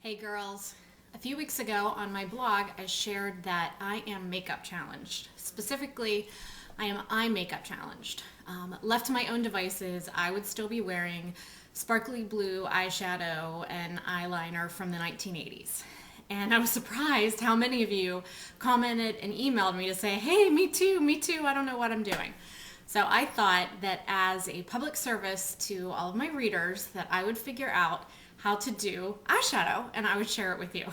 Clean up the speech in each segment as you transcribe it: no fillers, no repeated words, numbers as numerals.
Hey girls, a few weeks ago on my blog I shared that I am makeup challenged. Specifically, I am eye makeup challenged. Left to my own devices, I would still be wearing sparkly blue eyeshadow and eyeliner from the 1980s. And I was surprised how many of you commented and emailed me to say, hey, me too, I don't know what I'm doing. So I thought that as a public service to all of my readers that I would figure out how to do eyeshadow and I would share it with you.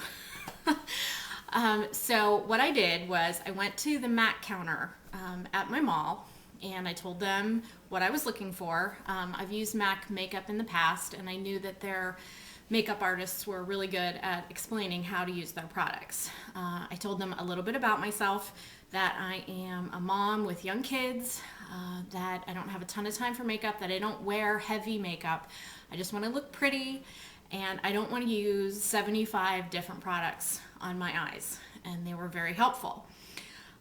So what I did was I went to the MAC counter at my mall and I told them what I was looking for. I've used MAC makeup in the past and I knew that their makeup artists were really good at explaining how to use their products. I told them a little bit about myself, that I am a mom with young kids, that I don't have a ton of time for makeup, that I don't wear heavy makeup. I just want to look pretty and I don't want to use 75 different products on my eyes. And they were very helpful.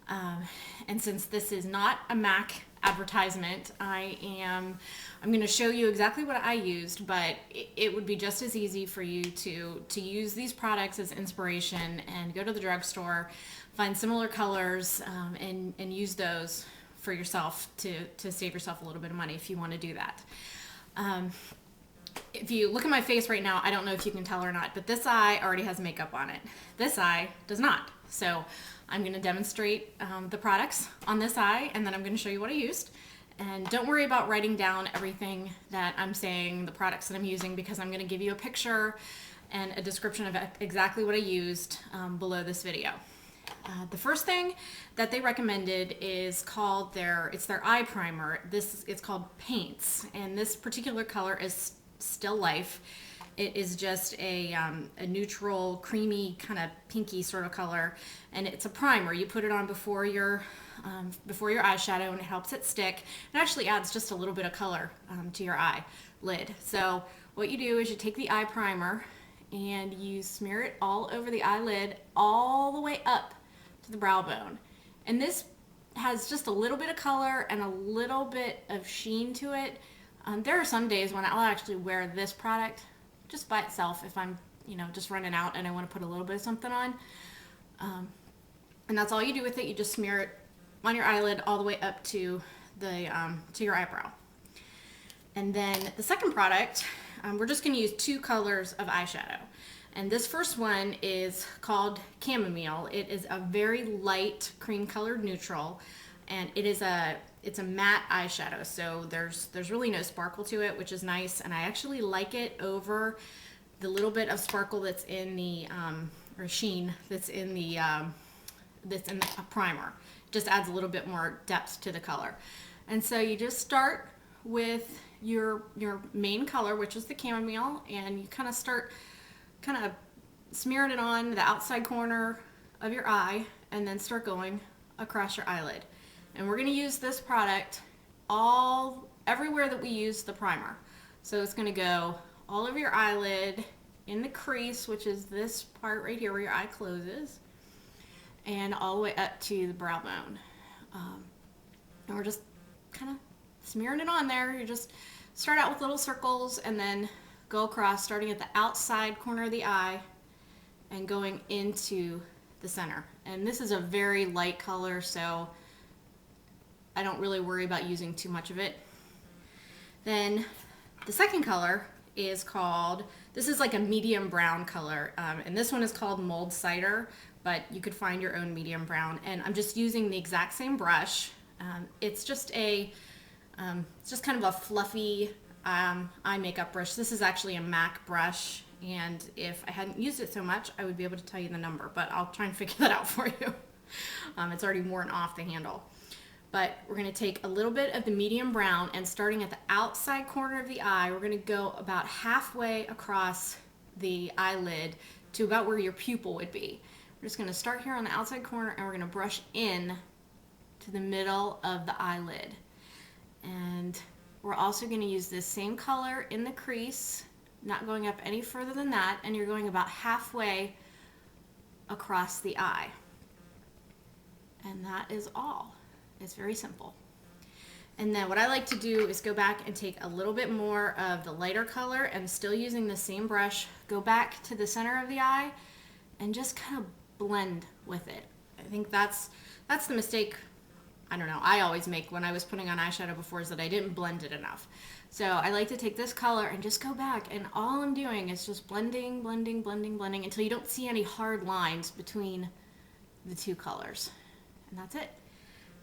And since this is not a MAC advertisement, I'm going to show you exactly what I used, but it would be just as easy for you to use these products as inspiration and go to the drugstore, find similar colors, and use those for yourself to save yourself a little bit of money if you want to do that. If you look at my face right now, I don't know if you can tell or not, but this eye already has makeup on it. This eye does not. So I'm going to demonstrate the products on this eye, and then I'm going to show you what I used. And don't worry about writing down everything that I'm saying, the products that I'm using, because I'm going to give you a picture and a description of exactly what I used below this video. The first thing that they recommended is called it's their eye primer. It's called Paints, and this particular color is Still Life. It is just a neutral, creamy, kind of pinky sort of color, and it's a primer. You put it on before your eyeshadow, and it helps it stick. It actually adds just a little bit of color to your eyelid. So what you do is you take the eye primer and you smear it all over the eyelid, all the way up to the brow bone. And this has just a little bit of color and a little bit of sheen to it. There are some days when I'll actually wear this product just by itself if I'm, just running out and I want to put a little bit of something on. And that's all you do with it. You just smear it on your eyelid all the way up to your eyebrow. And then the second product, we're just going to use two colors of eyeshadow. And this first one is called Chamomile. It is a very light cream colored neutral, and it's a matte eyeshadow, so there's really no sparkle to it, which is nice, and I actually like it over the little bit of sparkle that's in the or sheen that's in the primer. It just adds a little bit more depth to the color. And so you just start with your main color, which is the chamomile, and you kind of smearing it on the outside corner of your eye and then start going across your eyelid. And we're going to use this product everywhere that we use the primer. So it's going to go all over your eyelid, in the crease, which is this part right here where your eye closes, and all the way up to the brow bone. And we're just kind of smearing it on there. You just start out with little circles and then go across, starting at the outside corner of the eye and going into the center. And this is a very light color, so I don't really worry about using too much of it. Then the second color is this is like a medium brown color, and this one is called Mold Cider, but you could find your own medium brown. And I'm just using the exact same brush. It's just kind of a fluffy eye makeup brush. This is actually a MAC brush, and if I hadn't used it so much, I would be able to tell you the number, but I'll try and figure that out for you. It's already worn off the handle. But we're going to take a little bit of the medium brown, and starting at the outside corner of the eye, we're going to go about halfway across the eyelid to about where your pupil would be. We're just going to start here on the outside corner, and we're going to brush in to the middle of the eyelid. And we're also going to use this same color in the crease, not going up any further than that, and you're going about halfway across the eye. And that is all. It's very simple. And then what I like to do is go back and take a little bit more of the lighter color and still using the same brush, go back to the center of the eye and just kind of blend with it. I think that's the mistake, I don't know, I always make when I was putting on eyeshadow before, is that I didn't blend it enough. So I like to take this color and just go back, and all I'm doing is just blending, blending, blending, blending until you don't see any hard lines between the two colors. And that's it.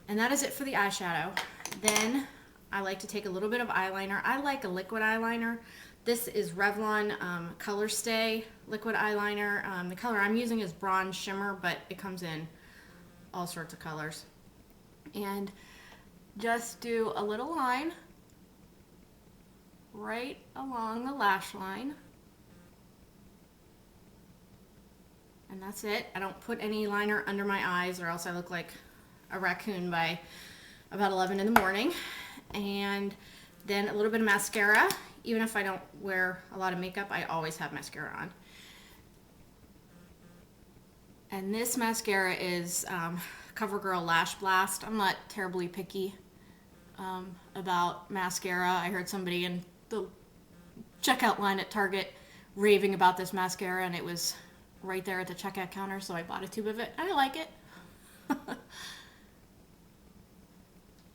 And that is it for the eyeshadow. Then I like to take a little bit of eyeliner. I like a liquid eyeliner. This is Revlon Color Stay liquid eyeliner. The color I'm using is Bronze Shimmer, but it comes in all sorts of colors. And just do a little line right along the lash line. And that's it. I don't put any liner under my eyes or else I look like a raccoon by about 11 in the morning. And then a little bit of mascara. Even if I don't wear a lot of makeup, I always have mascara on. And this mascara is CoverGirl Lash Blast. I'm not terribly picky about mascara. I heard somebody in the checkout line at Target raving about this mascara, and it was right there at the checkout counter, so I bought a tube of it. I like it.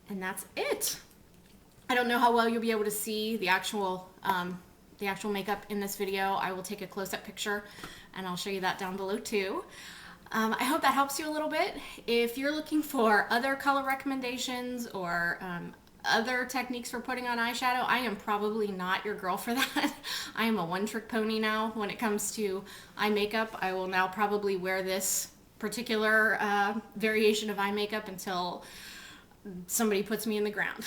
And that's it. I don't know how well you'll be able to see the actual makeup in this video. I will take a close-up picture and I'll show you that down below too. I hope that helps you a little bit. If you're looking for other color recommendations or other techniques for putting on eyeshadow, I am probably not your girl for that. I am a one-trick pony now when it comes to eye makeup. I will now probably wear this particular variation of eye makeup until somebody puts me in the ground.